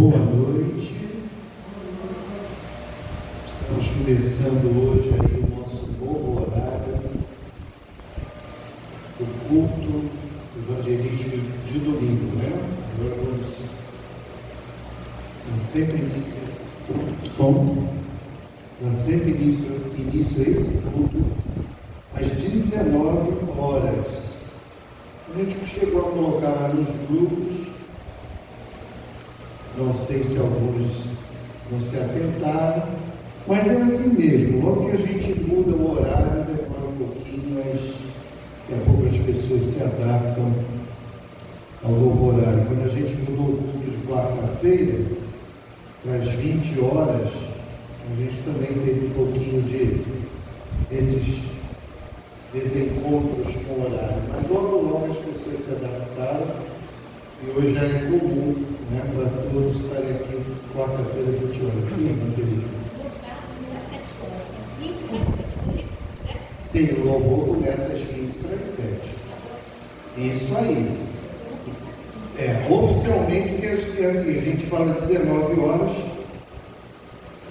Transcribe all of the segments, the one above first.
Boa noite. Estamos começando hoje aí o nosso novo horário do culto evangelístico de domingo, né? Agora vamos dar sempre início a esse culto às 19 horas. A gente chegou a colocar lá nos grupos. Não sei se alguns não se atentaram, mas é assim mesmo. Logo que a gente muda o horário, demora um pouquinho, mas daqui a pouco as pessoas se adaptam ao novo horário. Quando a gente mudou o culto de quarta-feira para as 20 horas, a gente também teve um pouquinho de esses desencontros com o horário. Mas logo as pessoas se adaptaram. E hoje já é comum, né, para todos estarem aqui quarta-feira, 20 horas. Sim, Andresa? No caso, não é 7 horas, é 15 para as 7, por isso, certo? Sim, o louvor começa às 15 para as 7. Isso aí. Oficialmente, que é assim, a gente fala 19 horas,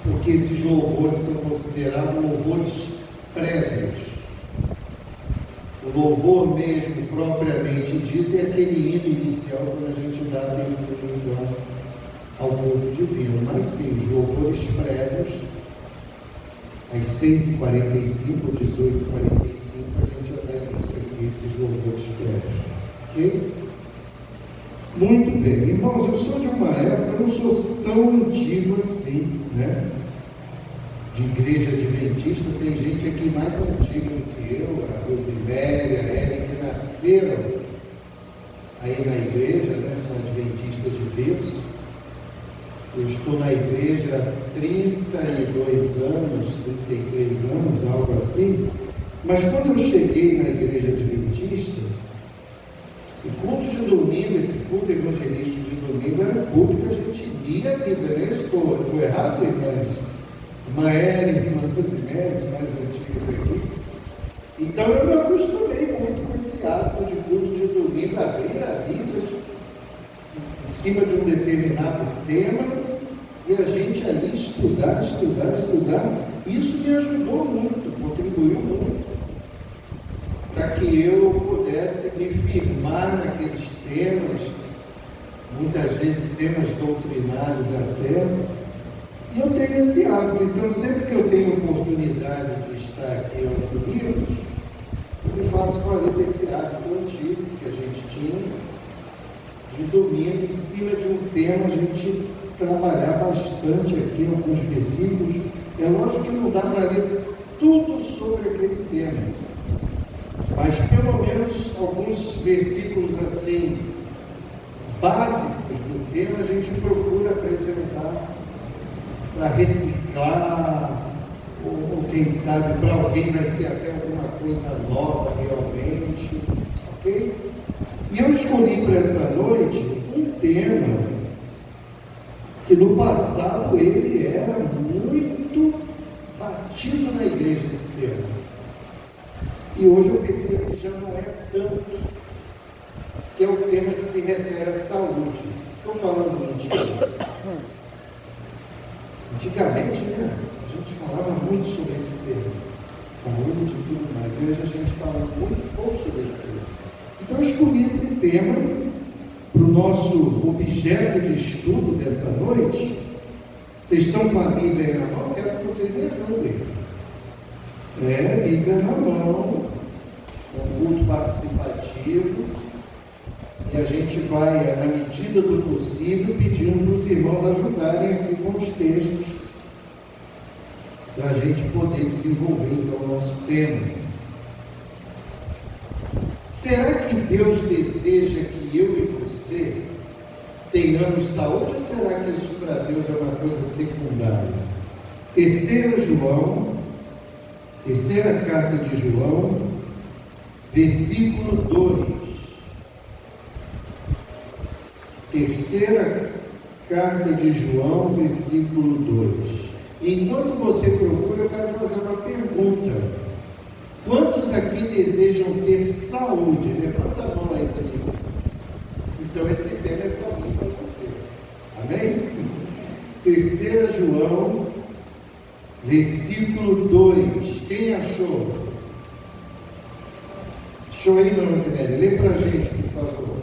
porque esses louvores são considerados louvores prévios. O louvor mesmo, propriamente dito, é aquele hino inicial quando a gente dá abertura, então, ao culto divino. Mas sim, os louvores prévios, às 6h45, 18h45, a gente já dá início aqui, esses louvores prévios. Ok? Muito bem. Irmãos, eu sou de uma época, eu não sou tão antigo assim, né? De igreja adventista, tem gente aqui mais antiga do que eu, a Rosiméria, a Ellen, que nasceram aí na igreja, né? São adventistas de Deus. Eu estou na igreja há 32 anos, 33 anos, algo assim. Mas quando eu cheguei na igreja adventista, o culto de domingo, esse culto evangelístico de domingo, era o culto que a gente lia a Bíblia, né? Estou errado, irmãs? Maéria, irmãs Rosiméria, mais antigas aqui. Então eu me acostumei muito com esse hábito de culto de domingo, abrir a Bíblia em cima de um determinado tema e a gente ali estudar. Isso me ajudou muito, contribuiu muito para que eu pudesse me firmar naqueles temas, muitas vezes temas doutrinários até. E eu tenho esse hábito, então sempre que eu tenho oportunidade de estar aqui aos domingos, eu me faço valer desse hábito antigo que a gente tinha, de domingo, em cima de um tema, a gente trabalhar bastante aqui alguns versículos. É lógico que não dá para ler tudo sobre aquele tema, mas pelo menos alguns versículos assim, básicos do tema, a gente procura apresentar para reciclar, ou quem sabe para alguém vai ser até alguma coisa nova realmente, ok? E eu escolhi para essa noite um tema que no passado ele era muito batido na igreja, esse tema. E hoje eu percebo que já não é tanto, que é o tema que se refere à saúde. Estou falando mentira. Antigamente, né, a gente falava muito sobre esse tema, saúde e tudo mais. Hoje a gente fala muito pouco sobre esse tema. Então eu escolhi esse tema para o nosso objeto de estudo dessa noite. Vocês estão com a Bíblia aí na mão? Quero que vocês me ajudem. Bíblia na mão, um culto participativo. E a gente vai, na medida do possível, pedindo para os irmãos ajudarem aqui com os textos, para a gente poder desenvolver então o nosso tema. Será que Deus deseja que eu e você tenhamos saúde, ou será que isso para Deus é uma coisa secundária? Terceira carta de João, versículo 2. Terceira carta de João, versículo 2. Enquanto você procura, eu quero fazer uma pergunta. Quantos aqui desejam ter saúde? Levanta a mão aí para mim. Então esse tema é para mim e para você. Amém? 3 João, versículo 2. Quem achou? Achou aí, dona Zinelli? Lê para a gente, por favor.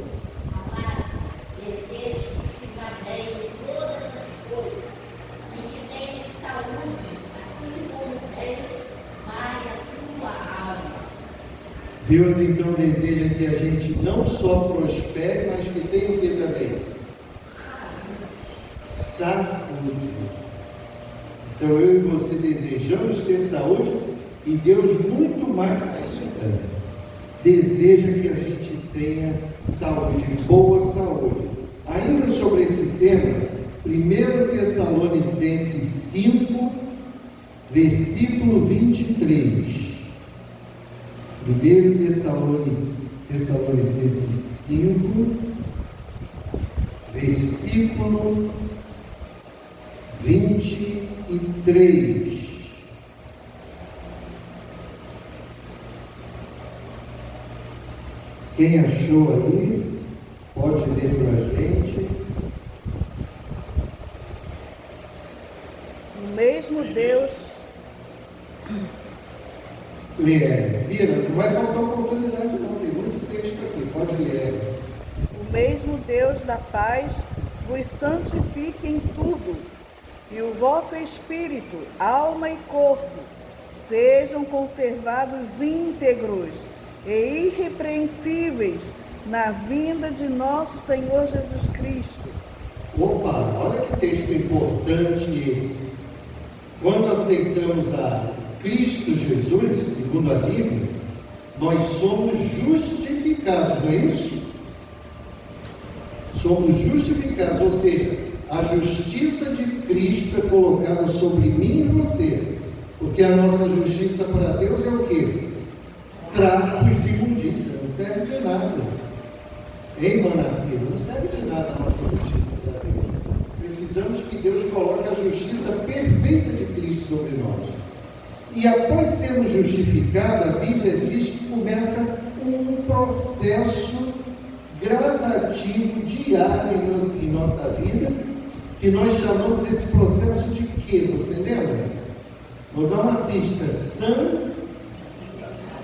Amado, desejo que te madreie todas as coisas e que tenhas saúde, assim como vai a tua alma. Deus então deseja que a gente não só prospere, mas que tenha o que também? Saúde. Então eu e você desejamos ter saúde e Deus muito mais ainda deseja que a gente tenha saúde, boa saúde. Ainda sobre esse tema, 1 Tessalonicenses 5, versículo 23. 1 Tessalonicenses 5, versículo 23. Quem achou aí, pode ler para a gente. O mesmo Deus. Lê, Bira, não vai faltar oportunidade não, tem muito texto aqui, pode ler. O mesmo Deus da paz vos santifique em tudo, e o vosso espírito, alma e corpo sejam conservados íntegros e irrepreensíveis na vinda de nosso Senhor Jesus Cristo. Opa, olha que texto importante esse. Quando aceitamos a Cristo Jesus, segundo a Bíblia, nós somos justificados, não é isso? Somos justificados, ou seja, a justiça de Cristo é colocada sobre mim e você, porque a nossa justiça para Deus é o quê? Trapos de imundícia, não serve de nada. Hein, Manassés? Não serve de nada a nossa justiça para Deus. Precisamos que Deus coloque a justiça perfeita de Cristo sobre nós. E após sermos justificados, a Bíblia diz que começa um processo gradativo, diário em nossa vida, que nós chamamos esse processo de quê? Você lembra? Vou dar uma pista: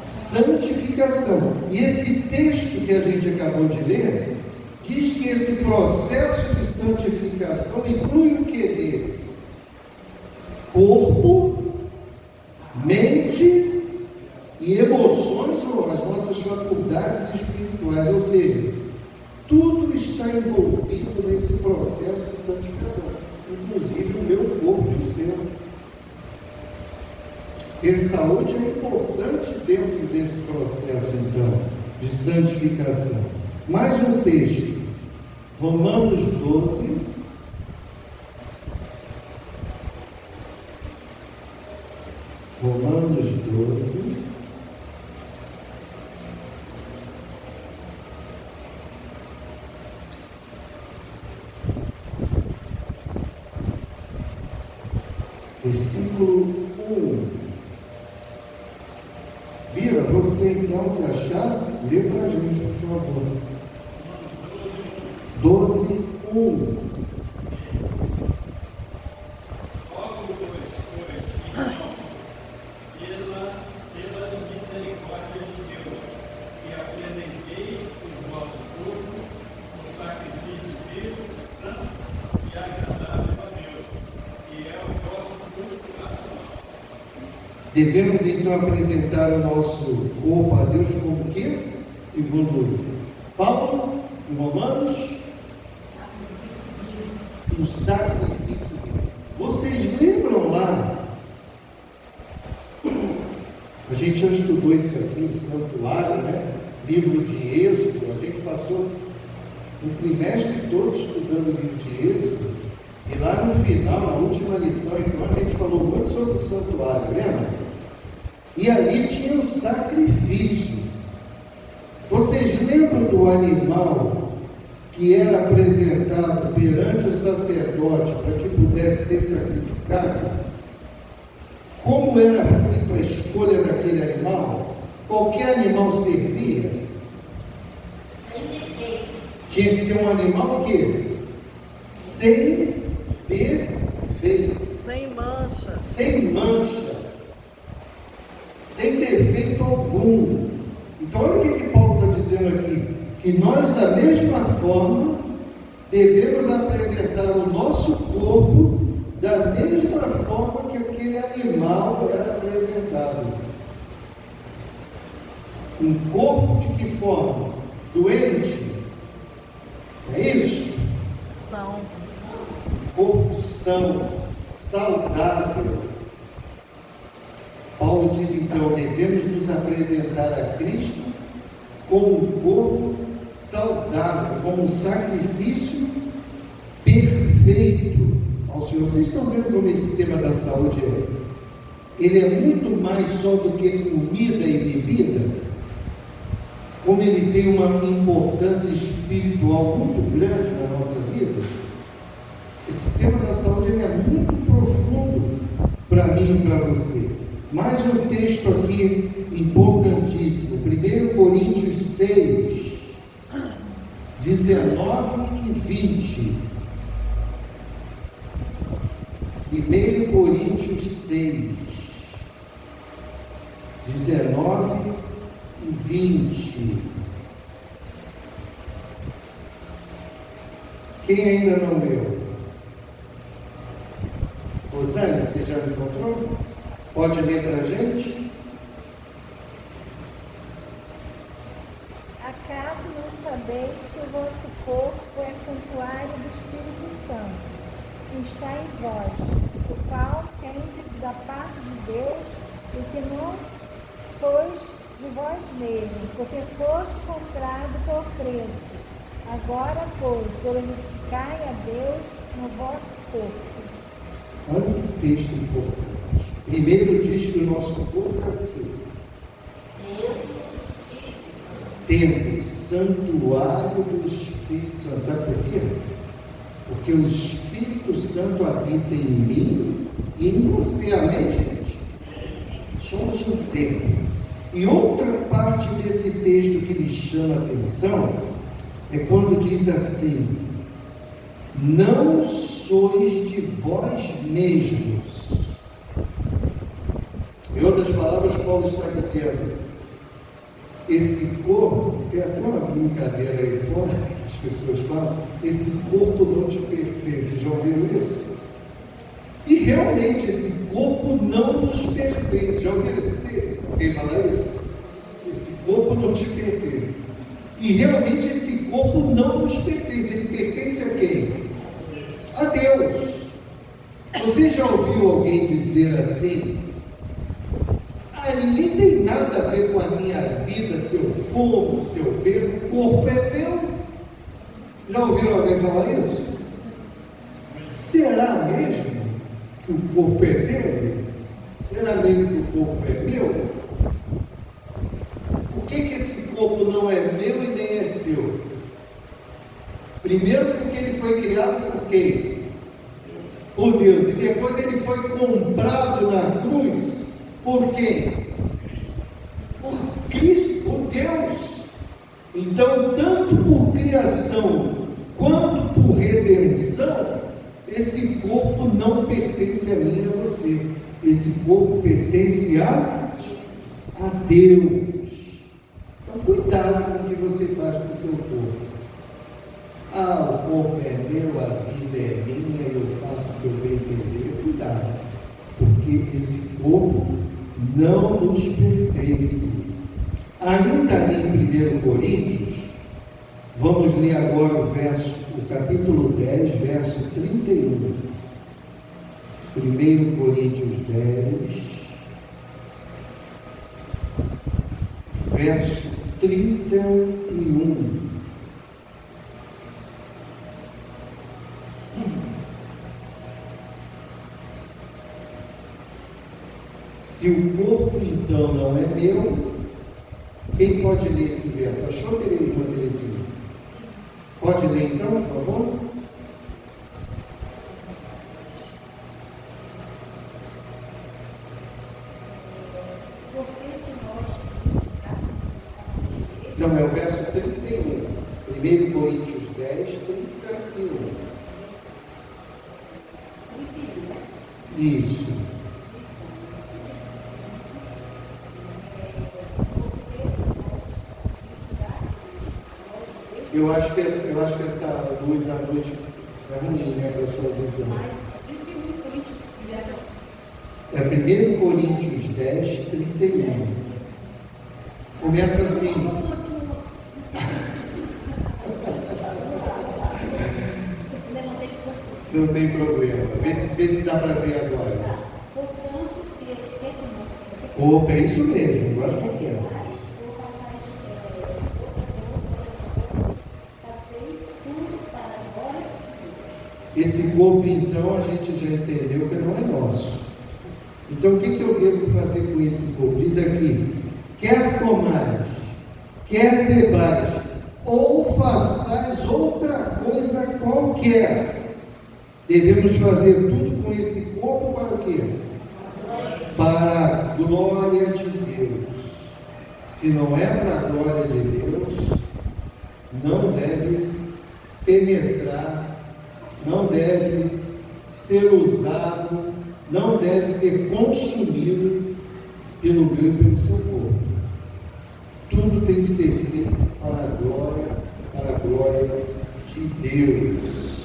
santificação. E esse texto que a gente acabou de ler diz que esse processo de santificação inclui o que? Corpo, mente e emoções, ou as nossas faculdades espirituais, ou seja, tudo está envolvido nesse processo de santificação, inclusive o meu corpo e o seu. Ter saúde é importante dentro desse processo, então, de santificação. Mais um texto, Romanos 12, Romanos 12, versículo 1. Bira, você então, se achar, lê para a gente, por favor. 12, 1. Devemos então apresentar o nosso corpo a Deus como o quê? Segundo Paulo, em Romanos, um sacrifício. Vocês lembram lá? A gente já estudou isso aqui, o santuário, né? Livro de Êxodo. A gente passou um trimestre todo estudando o livro de Êxodo. E lá no final, na última lição, então, a gente falou muito sobre o santuário, lembra? E ali tinha o sacrifício. Vocês lembram do animal que era apresentado perante o sacerdote para que pudesse ser sacrificado? Como era feita a escolha daquele animal? Qualquer animal servia? Tinha que ser um animal que sem defeito. Sem mancha. Sem mancha, sem defeito algum. Então, olha o que Paulo está dizendo aqui: que nós, da mesma forma, devemos apresentar o nosso corpo da mesma forma que aquele animal era apresentado. Um corpo de que forma? Doente? É isso? São. Corpo são, saudável. Paulo diz então: devemos nos apresentar a Cristo com um corpo saudável, como um sacrifício perfeito ao Senhor. Vocês estão vendo como esse tema da saúde ele é muito mais só do que comida e bebida? Como ele tem uma importância espiritual muito grande na nossa vida? Esse tema da saúde ele é muito profundo para mim e para você. Mais um texto aqui importantíssimo, 1 Coríntios 6, 19 e 20. 1 Coríntios 6, 19 e 20. Quem ainda não leu? Rosane, você já encontrou? Pode ler para a gente? Acaso não sabeis que o vosso corpo é santuário do Espírito Santo, que está em vós, o qual tende da parte de Deus, e que não sois de vós mesmos, porque foste comprado por preço. Agora, pois, glorificai a Deus no vosso corpo. Olha que texto importante. Primeiro diz que o nosso corpo é o quê? Templo, santuário do Espírito Santo. Sabe por quê? Porque o Espírito Santo habita em mim e em você. Amém, gente? Somos um templo. E outra parte desse texto que lhe chama a atenção é quando diz assim: não sois de vós mesmos. Em outras palavras, Paulo está dizendo: esse corpo, tem até uma brincadeira aí fora, que as pessoas falam, esse corpo não te pertence. Já ouviram isso? E realmente esse corpo não nos pertence. Já ouviram esse texto? Alguém fala isso? Esse corpo não te pertence. E realmente esse corpo não nos pertence. Ele pertence a quem? A Deus. Você já ouviu alguém dizer assim: ninguém tem nada a ver com a minha vida, se eu fumo, se eu bebo, o corpo é meu? Já ouviram alguém falar isso? Será mesmo que o corpo é dele? Será mesmo que o corpo é meu? Por que esse corpo não é meu e nem é seu? Primeiro porque ele foi criado por quem? Por Deus. E depois ele foi comprado na cruz por quem? Por Cristo, por Deus. Então, tanto por criação quanto por redenção, esse corpo não pertence a mim e a você. Esse corpo pertence a Deus. Então, cuidado com o que você faz com o seu corpo. O corpo é meu, a vida é minha, eu faço o que eu bem entender. Cuidado, porque esse corpo não nos pertence. Ainda em 1 Coríntios, vamos ler agora o capítulo 10, verso 31. 1 Coríntios 10, verso 31. Se o corpo então não é meu, quem pode ler esse verso? Achou, irmã Terezinha? Pode ler então, por favor? Não, é o verso 31. 1 Coríntios 10, 31. Isso. Eu acho que essa luz à noite é ruim, né, para a sua visão. É 1 Coríntios 10, 31. Começa assim. Não tem problema. Vê se dá para ver agora. Opa, é isso mesmo, agora está certo. Esse corpo, então, a gente já entendeu que não é nosso. Então, o que eu devo fazer com esse corpo? Diz aqui: quer comais, quer bebais, ou façais outra coisa qualquer, devemos fazer tudo com esse corpo para o quê? Para a glória de Deus. Se não é para a glória de Deus, não deve penetrar, não deve ser usado, não deve ser consumido pelo meu e pelo seu corpo. Tudo tem que ser feito para a glória de Deus.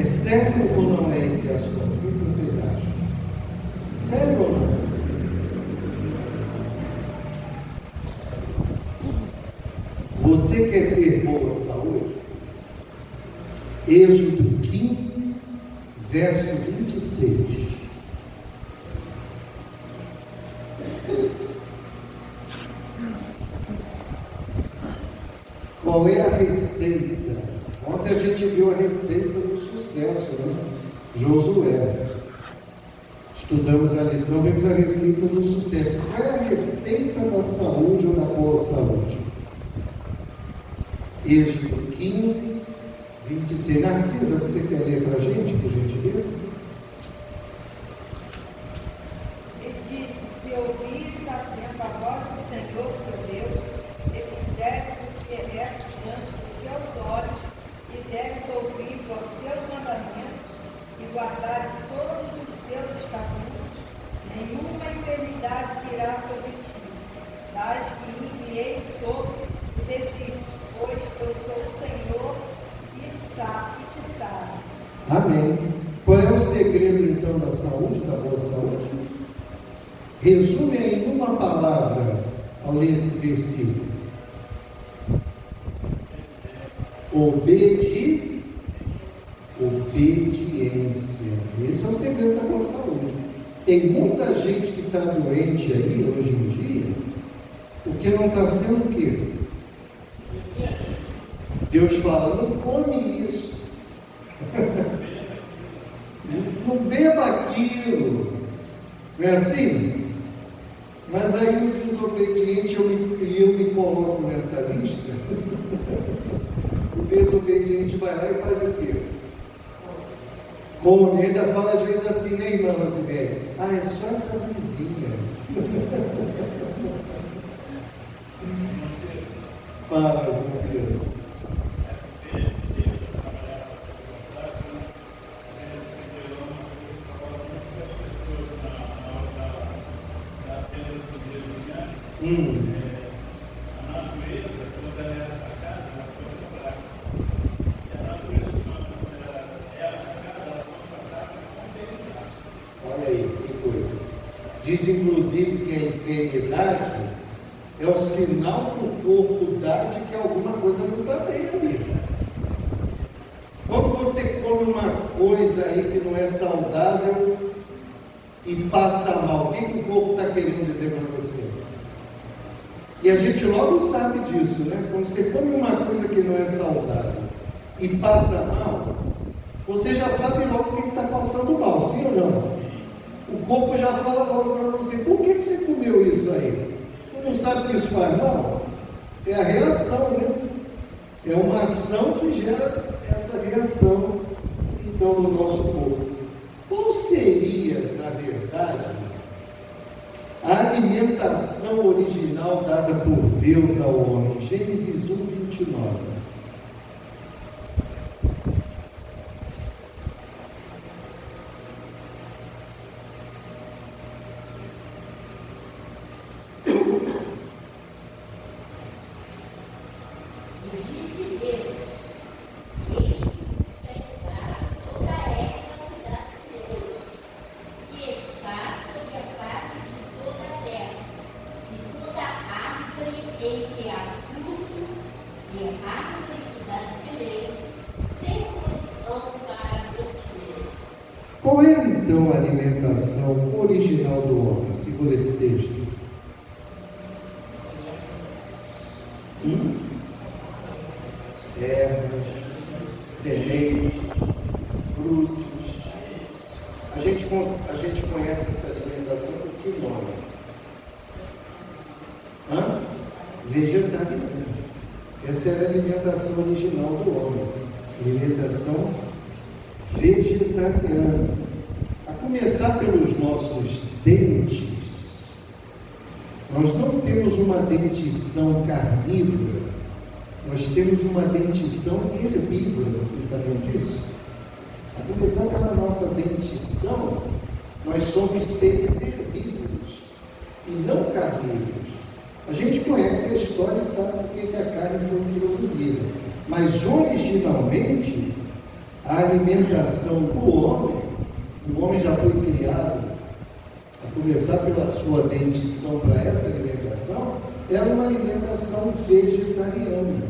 É sério ou não é esse assunto? O que vocês acham? Sério ou não? Você quer ter boa saúde? Êxodo 15, verso 26. Qual é a receita? Ontem a gente viu a receita do sucesso, né? Josué. Estudamos a lição, vimos a receita do sucesso. Qual é a receita da saúde ou da boa saúde? Êxodo 15, 26. Narcisa, você quer ler para a gente, por gentileza? Ele disse: se ouvires atento a voz do Senhor teu Deus, e fizeres o que é reto diante dos seus olhos, e deres ouvido aos seus mandamentos, e guardares todos os seus estatutos, nenhuma enfermidade virá sobre ti, das que enviei sobre os egípcios, pois eu sou o Senhor e te sabe. Amém. Qual é o segredo então da saúde, da boa saúde? Resume aí em uma palavra ao ler esse versículo. Obediência. Esse é o segredo da boa saúde. Tem muita gente que está doente aí hoje em dia, porque não está sendo o quê? Deus fala: não come isso, não beba aquilo, não é assim? Mas aí o desobediente, eu me coloco nessa lista. O desobediente vai lá e faz o quê? Come, ainda fala às vezes assim, né, irmã Rosibete? Ah, é só essa vizinha. Fala, meu Deus. A natureza, quando ela é atacada, ela fica fraca. E a natureza, quando ela é atacada, ela fica fraca com Olha aí, que coisa. Diz inclusive que a enfermidade é o sinal que o corpo dá de que alguma coisa não está bem ali. Quando você come uma coisa aí que não é saudável e passa mal, o que o corpo está querendo dizer para você? E a gente logo sabe disso, né? Quando você come uma coisa que não é saudável e passa mal, você já sabe logo o que está passando mal, sim ou não? O corpo já fala logo para você: por que você comeu isso aí? Tu não sabe que isso faz mal? É a reação, né? É uma ação que gera essa reação, então, no nosso corpo. Qual seria, na verdade, a alimentação original dada por Deus ao homem? Gênesis 1, 29. Qual era então a alimentação original do homem, segundo esse texto? Ervas, sementes, frutos. A gente conhece essa alimentação por que nome? Vegetariana. Essa era a alimentação original do homem. Alimentação vegetariana. A começar pelos nossos dentes, nós não temos uma dentição carnívora, nós temos uma dentição herbívora, vocês sabiam disso? A começar pela nossa dentição, nós somos seres herbívoros e não carnívoros. A gente conhece a história e sabe por que a carne foi introduzida, mas originalmente a alimentação do homem, o homem já foi criado, a começar pela sua dentição para essa alimentação, era uma alimentação vegetariana.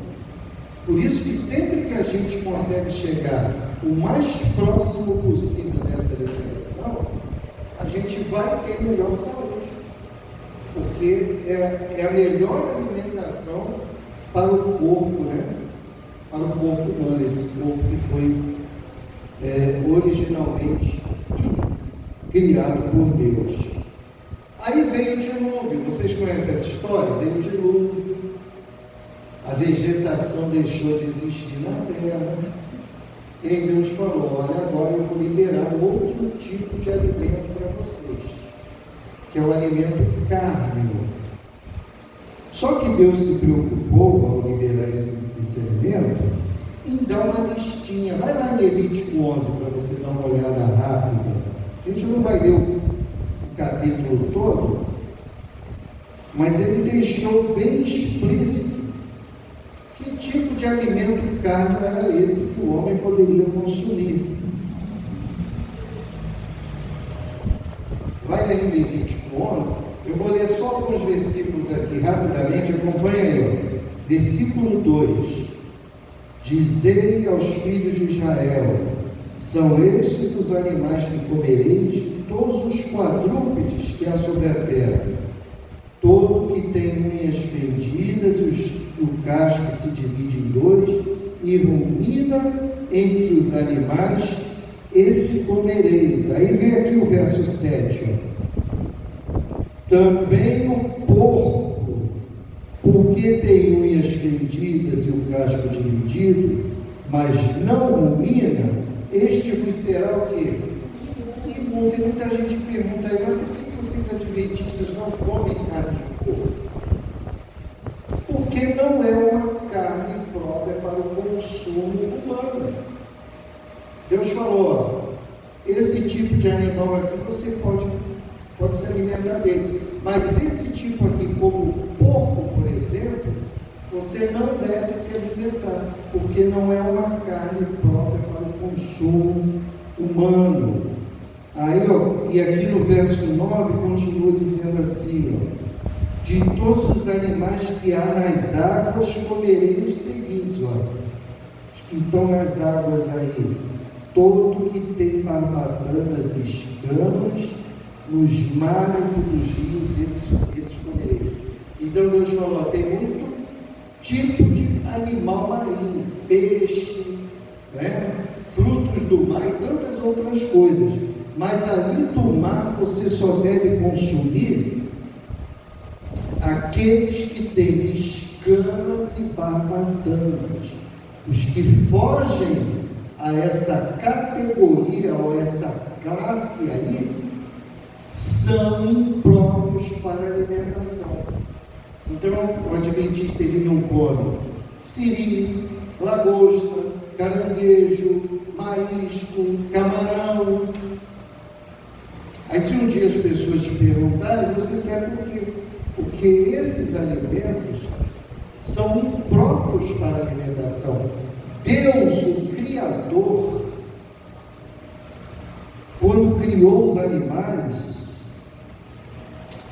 Por isso que sempre que a gente consegue chegar o mais próximo possível dessa alimentação, a gente vai ter melhor saúde, porque é a melhor alimentação para o corpo, né? Para o corpo humano, esse corpo que foi originalmente criado por Deus. Aí veio o dilúvio. Vocês conhecem essa história? Veio o dilúvio, a vegetação deixou de existir na terra, e aí Deus falou: olha, agora eu vou liberar outro tipo de alimento para vocês, que é o alimento carne. Só que Deus se preocupou ao liberar esse alimento em dar uma listinha. Vai lá em Levítico 11 para você dar uma olhada rápida. A gente não vai ler o capítulo todo, mas ele deixou bem explícito que tipo de alimento carne era esse que o homem poderia consumir. Vai aí em Levítico 11, eu vou ler só alguns versículos aqui rapidamente, acompanha aí, ó. Versículo 2: Dizei aos filhos de Israel: são estes os animais que comereis, de todos os quadrúpedes que há sobre a terra, todo que tem unhas fendidas, o casco se divide em dois, e rumina entre os animais, esse comereis. Aí vem aqui o verso 7, ó. Também o porco, porque tem unhas fendidas e o casco dividido, mas não rumina, este vos será o quê? Imundo. E muita gente pergunta aí: mas por que vocês adventistas não comem carne de porco? Porque não é uma carne própria para o consumo humano. Deus falou: ó, esse tipo de animal aqui você pode se alimentar dele, mas esse tipo aqui, como o porco, por exemplo, você não deve se alimentar, porque não é uma carne própria para o consumo humano. Aí, ó, e aqui no verso 9 continua dizendo assim, ó: de todos os animais que há nas águas comerei os seguintes, ó, os que estão nas águas aí, todo que tem barbatanas e escamas, nos mares e nos rios, esses comerei. Então Deus falou: ó, tem muito tipo de animal marinho, peixe, né? Frutos do mar e tantas outras coisas, mas ali do mar você só deve consumir aqueles que têm escamas e barbatanas. Os que fogem a essa categoria ou essa classe aí são impróprios para a alimentação. Então o adventista ele não come siri, lagosta, caranguejo, marisco, camarão. Aí se um dia as pessoas te perguntarem, você sabe por quê? Porque esses alimentos são impróprios para a alimentação. Deus, o Criador, quando criou os animais,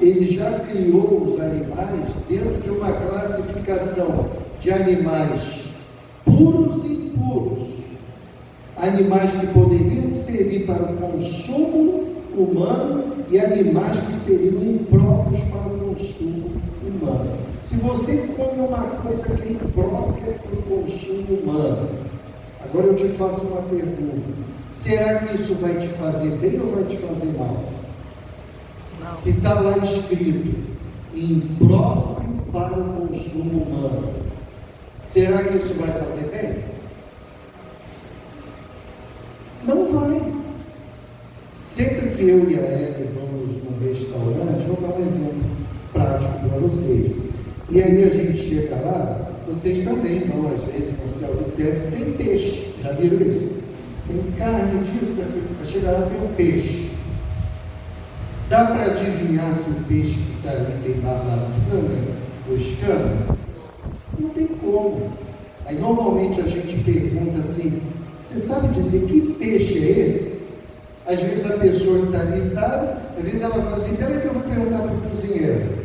ele já criou os animais dentro de uma classificação de animais puros e impuros. animais que poderiam servir para o consumo humano e animais que seriam impróprios para o consumo humano. Se você come uma coisa que é imprópria para o consumo humano, agora eu te faço uma pergunta: será que isso vai te fazer bem ou vai te fazer mal? Não. Se está lá escrito impróprio para o consumo humano, será que isso vai fazer bem? Não vai. Sempre que eu e a Ellen vamos num restaurante, vou dar um exemplo prático para vocês. E aí a gente chega lá, vocês também vão às vezes no self-service, tem peixe, já viram isso? Tem carne disso, vai chegar lá tem um peixe. Dá para adivinhar se o peixe que está ali tem barbatana ou escama? Não tem como. Aí normalmente a gente pergunta assim: você sabe dizer que peixe é esse? Às vezes a pessoa que está ali sabe, às vezes ela fala assim: peraí que eu vou perguntar para o cozinheiro.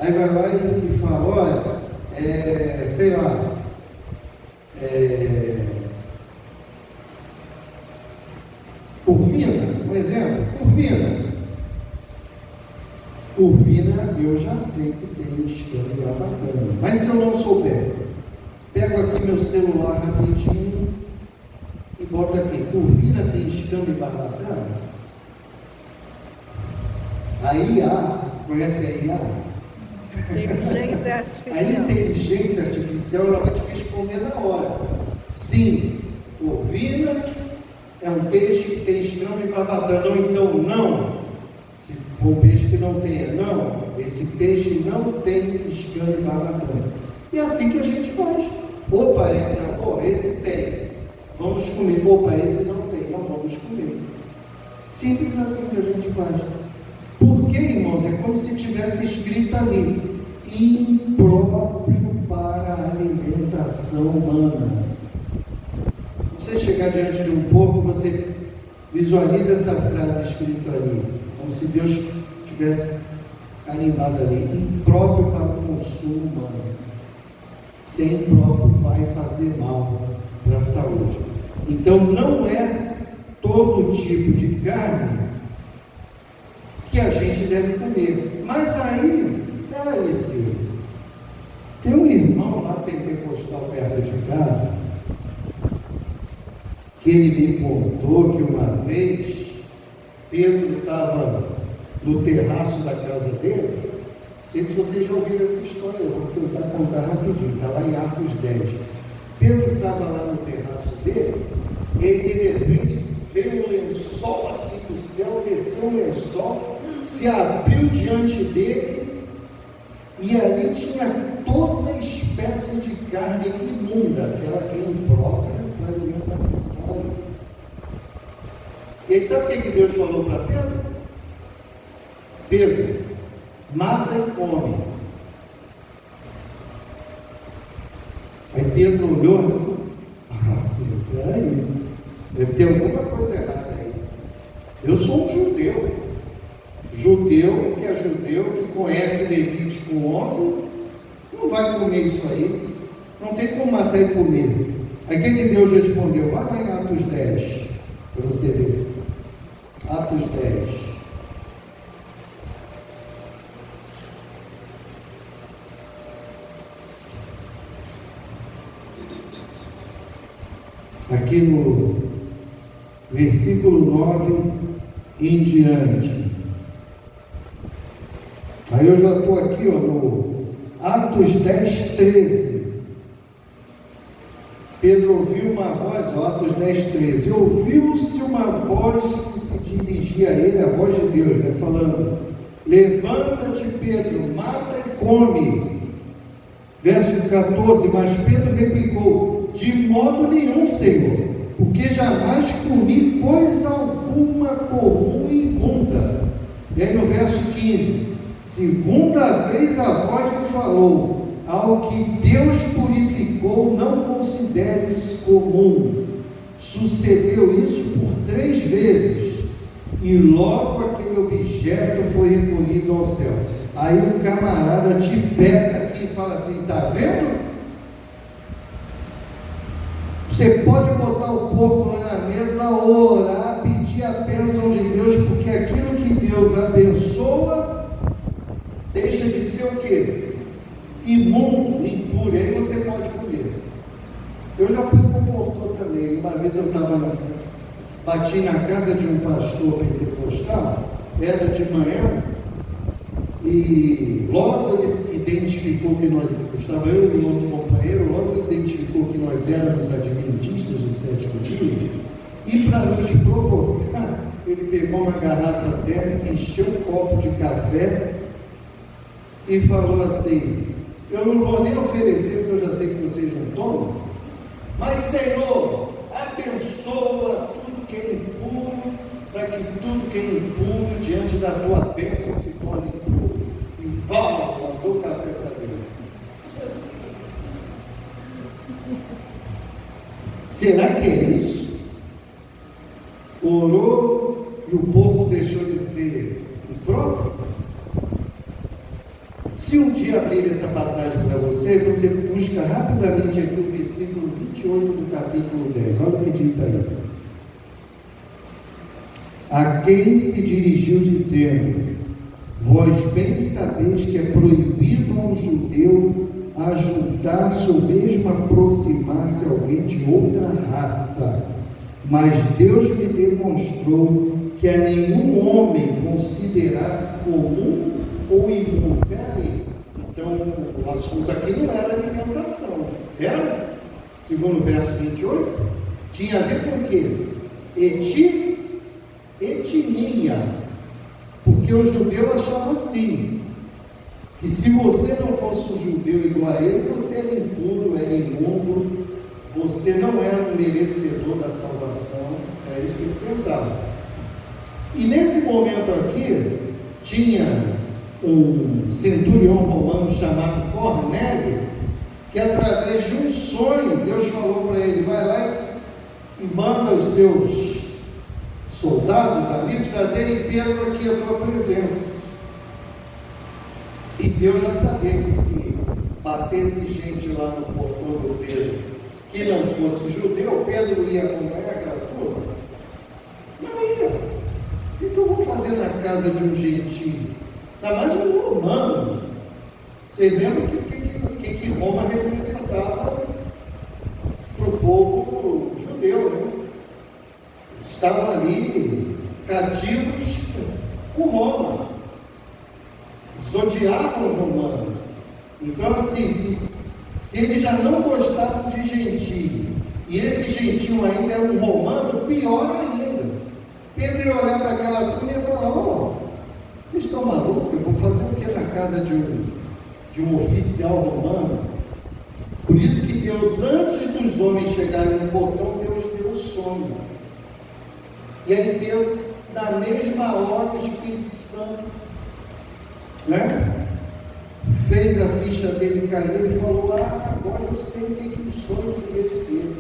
Aí vai lá e fala: olha, sei lá, curvina, um exemplo, curvina. Curvina eu já sei que tem escama e barbatana, mas se eu não souber, pego aqui meu celular rapidinho e boto aqui: curvina tem escama e barbatana? A IA, conhece a IA? Inteligência A artificial. inteligência artificial, ela vai te responder na hora: sim, curvina é um peixe que tem escama e barbatana. Ou então não, se for um peixe que não tenha, não, esse peixe não tem escama e barbatana. E é assim que a gente faz. Opa, esse tem, vamos comer. Opa, esse não tem, não vamos comer. Simples assim que a gente faz. Por quê, irmãos? É como se tivesse escrito ali: impróprio para a alimentação humana. Você chegar diante de um porco, você visualiza essa frase escrita ali, como se Deus tivesse carimbado ali: impróprio para o consumo humano. Ser impróprio vai fazer mal para a saúde. Então não é todo tipo de carne que a gente deve comer. Mas aí, peraí, Silvio, tem um irmão lá pentecostal perto de casa, que ele me contou que uma vez Pedro estava no terraço da casa dele. Não sei se vocês já ouviram essa história, eu vou tentar contar rapidinho, está lá em Atos 10. Pedro estava lá no terraço dele, e aí de repente veio um lençol assim do céu, desceu um lençol, se abriu diante dele, e ali tinha toda espécie de carne imunda, aquela que é imprópria para alimentação. E aí sabe o que Deus falou para Pedro? Pedro, mata e come. Aí Pedro olhou assim: peraí, deve ter alguma coisa errada aí. Eu sou um judeu, que conhece Levítico 11, não vai comer isso aí, não tem como matar e comer. Aí o que Deus respondeu? Vai lá em Atos 10, para você ver. Atos 10. Aqui no versículo 9 em diante. Aí eu já estou aqui, no Atos 10, 13. Pedro ouviu uma voz, Atos 10, 13. Ouviu-se uma voz que se dirigia a ele, a voz de Deus, né, falando: levanta-te, Pedro, mata e come. Verso 14, mas Pedro replicou: de modo nenhum, Senhor, porque jamais comi coisa alguma comum e imunda. E aí no verso 15, segunda vez a voz me falou: ao que Deus purificou, não consideres comum. Sucedeu isso por 3 vezes, e logo aquele objeto foi recolhido ao céu. Aí o camarada te pega aqui e fala assim: está vendo? Você pode botar o porco lá na mesa orar, pedir a bênção de Deus, porque aquilo que Deus abençoa deixa de ser o quê? Imundo, impuro, e aí você pode comer. Eu já fui comportor também. Uma vez eu bati na casa de um pastor pentecostal, era de manhã, e logo ele identificou que nós, estava eu e outro companheiro, logo ele identificou que nós éramos adventistas do sétimo dia, e para nos provocar, ele pegou uma garrafa térmica, encheu um copo de café e falou assim: eu não vou nem oferecer, porque eu já sei que vocês não tomam, mas Senhor, abençoa tudo que é impuro, para que tudo que é impuro diante da tua bênção se torne impuro. E mandou o café para Deus. Será que é isso? Orou e o povo deixou de ser impróprio? Se um dia abrir essa passagem para você, você busca rapidamente aqui o versículo 28 do capítulo 10. Olha o que diz aí. A quem se dirigiu dizendo: vós bem sabeis que é proibido a um judeu ajuntar-se ou mesmo aproximar-se alguém de outra raça, mas Deus me demonstrou que a nenhum homem considerasse comum ou imundo. Peraí, então o assunto aqui não era alimentação, era? Segundo o verso 28, tinha a ver com o quê? Etnia, porque o judeu achava assim, que se você não fosse um judeu igual a ele, você era impuro, era imundo, você não era um merecedor da salvação. É isso que ele pensava. E nesse momento aqui, tinha um centurião romano chamado Cornélio, que através de um sonho, Deus falou para ele: vai lá e manda os seus soldados, amigos, trazerem Pedro aqui à tua presença. E Deus já sabia que se batesse gente lá no portão do Pedro que não fosse judeu, Pedro ia acompanhar aquela turma? Não ia. O que eu vou fazer na casa de um gentio? Ainda mais um romano. Vocês lembram o que Roma representava para o povo judeu, né? Estavam ali cativos com Roma. Eles odiavam os romanos. Então, assim, se eles já não gostavam de gentio, e esse gentio ainda era um romano, pior ainda. Pedro ia olhar para aquela turma e ia falar: vocês estão malucos? Eu vou fazer o que na casa de um oficial romano? Por isso que Deus, antes dos homens chegarem no portão, Deus deu o sonho. E aí Pedro, na mesma hora, o Espírito Santo, né, fez a ficha dele cair. Ele falou: agora eu sei o que o sonho queria dizer.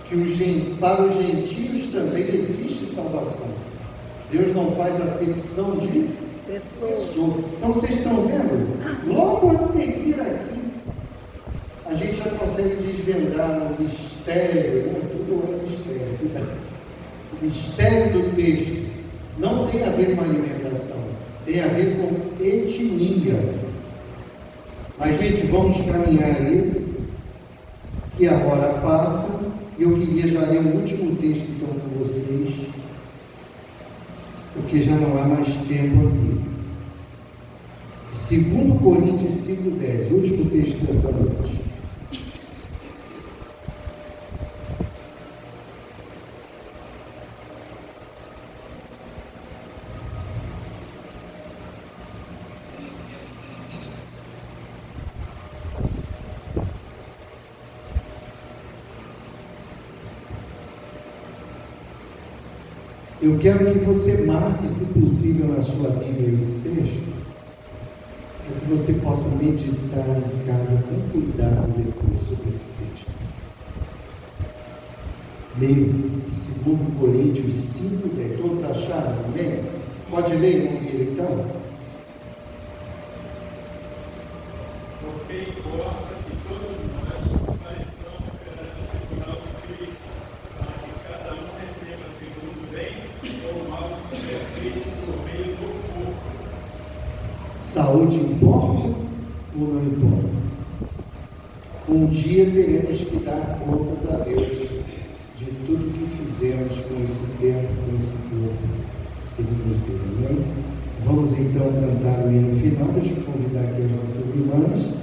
Que para os gentios também existe salvação. Deus não faz acepção de pessoa. Então vocês estão vendo? Logo a seguir aqui, a gente já consegue desvendar o mistério, né? Tudo é mistério. O mistério do texto não tem a ver com alimentação, tem a ver com etnia. Mas, gente, vamos caminhar aí, que a hora passa, e eu queria já ler o último texto então com vocês, porque já não há mais tempo aqui. 2 Coríntios 5,10, último texto dessa noite. Eu quero que você marque, se possível, na sua Bíblia esse texto, para que você possa meditar em casa com cuidado depois sobre esse texto. Leio 2 Coríntios 5,10. Todos acharam? Amém? Pode ler comigo então? Porque importa que todos nós compareçamos perante o tribunal de Cristo, para Saúde importa ou não importa? Um dia teremos que dar contas a Deus de tudo que fizemos com esse tempo, com esse corpo que Ele nos deu. Amém? Vamos então cantar o hino final. Deixa eu convidar aqui as nossas irmãs.